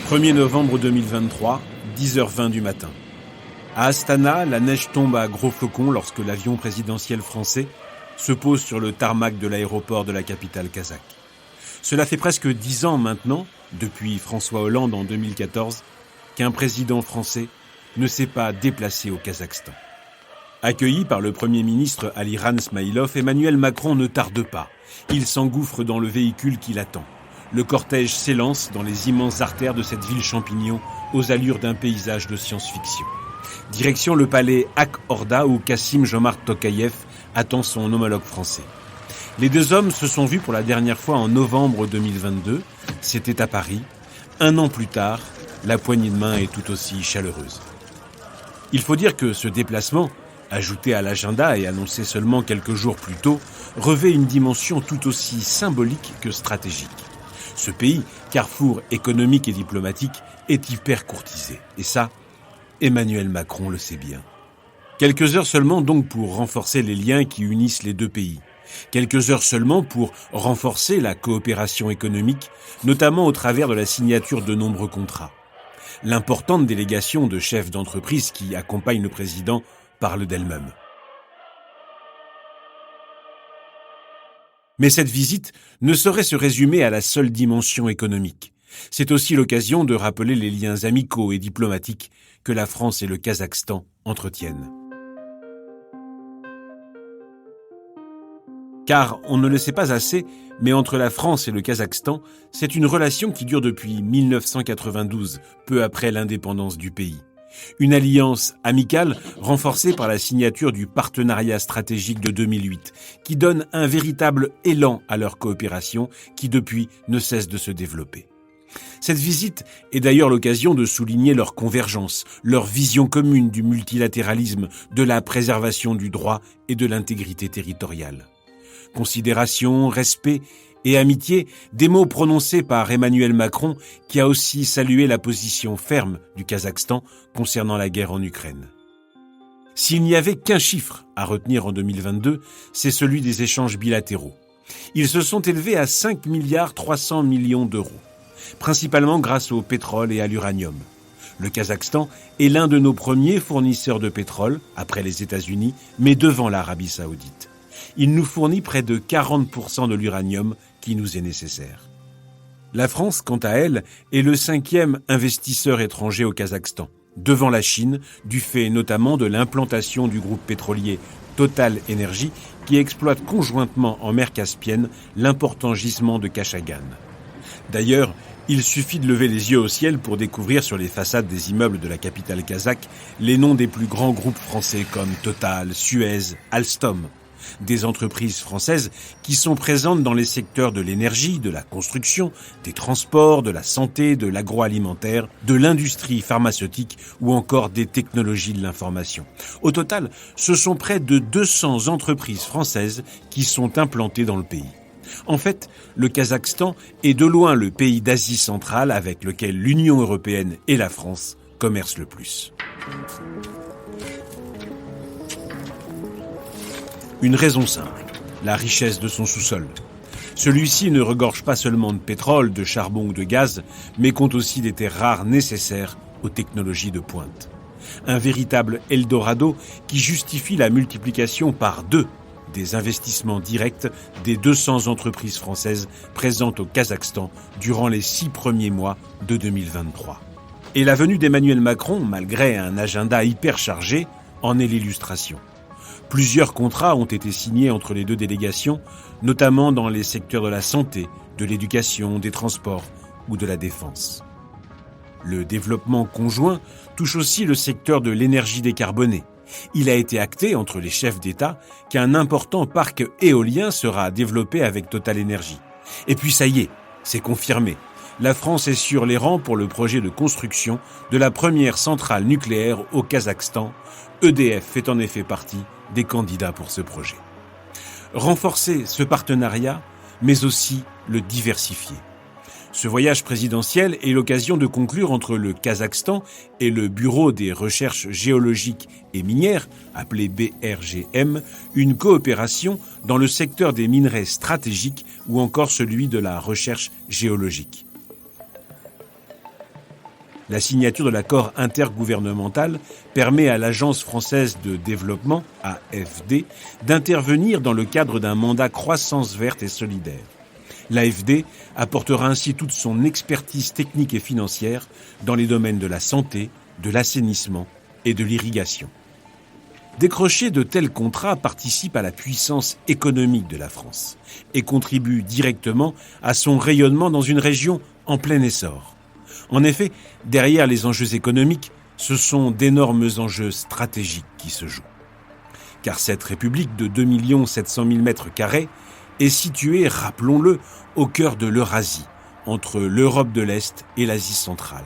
1er novembre 2023, 10h20 du matin. À Astana, la neige tombe à gros flocons lorsque l'avion présidentiel français se pose sur le tarmac de l'aéroport de la capitale kazakh. Cela fait presque 10 ans maintenant, depuis François Hollande en 2014, qu'un président français ne s'est pas déplacé au Kazakhstan. Accueilli par le Premier ministre Aliran Smailov, Emmanuel Macron ne tarde pas. Il s'engouffre dans le véhicule qui l'attend. Le cortège s'élance dans les immenses artères de cette ville champignon aux allures d'un paysage de science-fiction. Direction le palais Ak-Orda où Kassim-Jomart Tokayev attend son homologue français. Les deux hommes se sont vus pour la dernière fois en novembre 2022. C'était à Paris. 1 an plus tard, la poignée de main est tout aussi chaleureuse. Il faut dire que ce déplacement, ajouté à l'agenda et annoncé seulement quelques jours plus tôt, revêt une dimension tout aussi symbolique que stratégique. Ce pays, carrefour économique et diplomatique, est hyper courtisé. Et ça, Emmanuel Macron le sait bien. Quelques heures seulement donc pour renforcer les liens qui unissent les deux pays. Quelques heures seulement pour renforcer la coopération économique, notamment au travers de la signature de nombreux contrats. L'importante délégation de chefs d'entreprise qui accompagne le président parle d'elle-même. Mais cette visite ne saurait se résumer à la seule dimension économique. C'est aussi l'occasion de rappeler les liens amicaux et diplomatiques que la France et le Kazakhstan entretiennent. Car, on ne le sait pas assez, mais entre la France et le Kazakhstan, c'est une relation qui dure depuis 1992, peu après l'indépendance du pays. Une alliance amicale renforcée par la signature du partenariat stratégique de 2008, qui donne un véritable élan à leur coopération qui depuis ne cesse de se développer. Cette visite est d'ailleurs l'occasion de souligner leur convergence, leur vision commune du multilatéralisme, de la préservation du droit et de l'intégrité territoriale. Considération, respect et amitié, des mots prononcés par Emmanuel Macron, qui a aussi salué la position ferme du Kazakhstan concernant la guerre en Ukraine. S'il n'y avait qu'un chiffre à retenir en 2022, c'est celui des échanges bilatéraux. Ils se sont élevés à 5,3 milliards d'euros, principalement grâce au pétrole et à l'uranium. Le Kazakhstan est l'un de nos premiers fournisseurs de pétrole, après les États-Unis, mais devant l'Arabie saoudite. Il nous fournit près de 40% de l'uranium qui nous est nécessaire. La France, quant à elle, est le 5e investisseur étranger au Kazakhstan, devant la Chine, du fait notamment de l'implantation du groupe pétrolier Total Energy qui exploite conjointement en mer Caspienne l'important gisement de Kashagan. D'ailleurs, il suffit de lever les yeux au ciel pour découvrir sur les façades des immeubles de la capitale kazakh les noms des plus grands groupes français comme Total, Suez, Alstom. Des entreprises françaises qui sont présentes dans les secteurs de l'énergie, de la construction, des transports, de la santé, de l'agroalimentaire, de l'industrie pharmaceutique ou encore des technologies de l'information. Au total, ce sont près de 200 entreprises françaises qui sont implantées dans le pays. En fait, le Kazakhstan est de loin le pays d'Asie centrale avec lequel l'Union européenne et la France commercent le plus. Une raison simple, la richesse de son sous-sol. Celui-ci ne regorge pas seulement de pétrole, de charbon ou de gaz, mais compte aussi des terres rares nécessaires aux technologies de pointe. Un véritable Eldorado qui justifie la multiplication par 2 des investissements directs des 200 entreprises françaises présentes au Kazakhstan durant les 6 premiers mois de 2023. Et la venue d'Emmanuel Macron, malgré un agenda hyper chargé, en est l'illustration. Plusieurs contrats ont été signés entre les deux délégations, notamment dans les secteurs de la santé, de l'éducation, des transports ou de la défense. Le développement conjoint touche aussi le secteur de l'énergie décarbonée. Il a été acté entre les chefs d'État qu'un important parc éolien sera développé avec Total Energy. Et puis ça y est, c'est confirmé. La France est sur les rangs pour le projet de construction de la première centrale nucléaire au Kazakhstan. EDF fait en effet partie des candidats pour ce projet. Renforcer ce partenariat, mais aussi le diversifier. Ce voyage présidentiel est l'occasion de conclure entre le Kazakhstan et le Bureau des recherches géologiques et minières, appelé BRGM, une coopération dans le secteur des minerais stratégiques ou encore celui de la recherche géologique. La signature de l'accord intergouvernemental permet à l'Agence française de développement, AFD, d'intervenir dans le cadre d'un mandat croissance verte et solidaire. L'AFD apportera ainsi toute son expertise technique et financière dans les domaines de la santé, de l'assainissement et de l'irrigation. Décrocher de tels contrats participe à la puissance économique de la France et contribue directement à son rayonnement dans une région en plein essor. En effet, derrière les enjeux économiques, ce sont d'énormes enjeux stratégiques qui se jouent. Car cette république de 2 700 000 m² est située, rappelons-le, au cœur de l'Eurasie, entre l'Europe de l'Est et l'Asie centrale.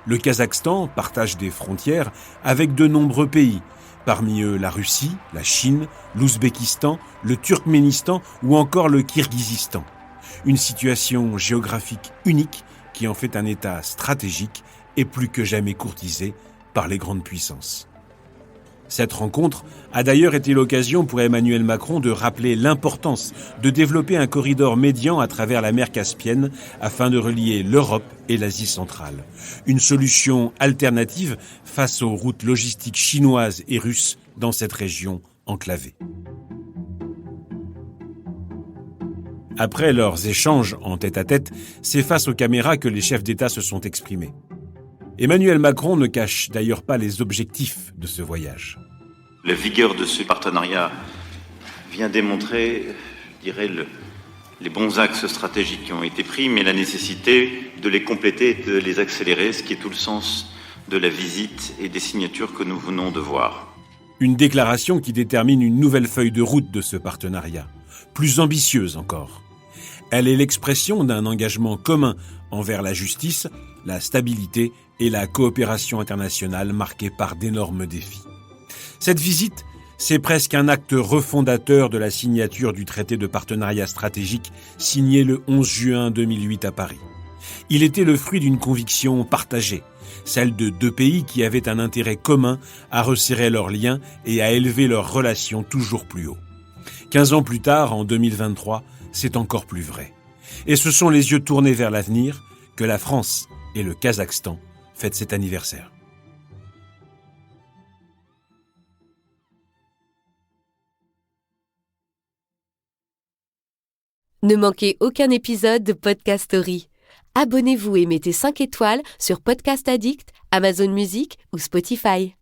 Le Kazakhstan partage des frontières avec de nombreux pays, parmi eux la Russie, la Chine, l'Ouzbékistan, le Turkménistan ou encore le Kirghizistan. Une situation géographique unique qui en fait un État stratégique et plus que jamais courtisé par les grandes puissances. Cette rencontre a d'ailleurs été l'occasion pour Emmanuel Macron de rappeler l'importance de développer un corridor médian à travers la mer Caspienne afin de relier l'Europe et l'Asie centrale. Une solution alternative face aux routes logistiques chinoises et russes dans cette région enclavée. Après leurs échanges en tête-à-tête, c'est face aux caméras que les chefs d'État se sont exprimés. Emmanuel Macron ne cache d'ailleurs pas les objectifs de ce voyage. La vigueur de ce partenariat vient démontrer, je dirais, les bons axes stratégiques qui ont été pris, mais la nécessité de les compléter et de les accélérer, ce qui est tout le sens de la visite et des signatures que nous venons de voir. Une déclaration qui détermine une nouvelle feuille de route de ce partenariat, plus ambitieuse encore. Elle est l'expression d'un engagement commun envers la justice, la stabilité et la coopération internationale marquée par d'énormes défis. Cette visite, c'est presque un acte refondateur de la signature du traité de partenariat stratégique signé le 11 juin 2008 à Paris. Il était le fruit d'une conviction partagée, celle de deux pays qui avaient un intérêt commun à resserrer leurs liens et à élever leurs relations toujours plus haut. 15 ans plus tard, en 2023, c'est encore plus vrai. Et ce sont les yeux tournés vers l'avenir que la France et le Kazakhstan fêtent cet anniversaire. Ne manquez aucun épisode de Podcast Story. Abonnez-vous et mettez 5 étoiles sur Podcast Addict, Amazon Music ou Spotify.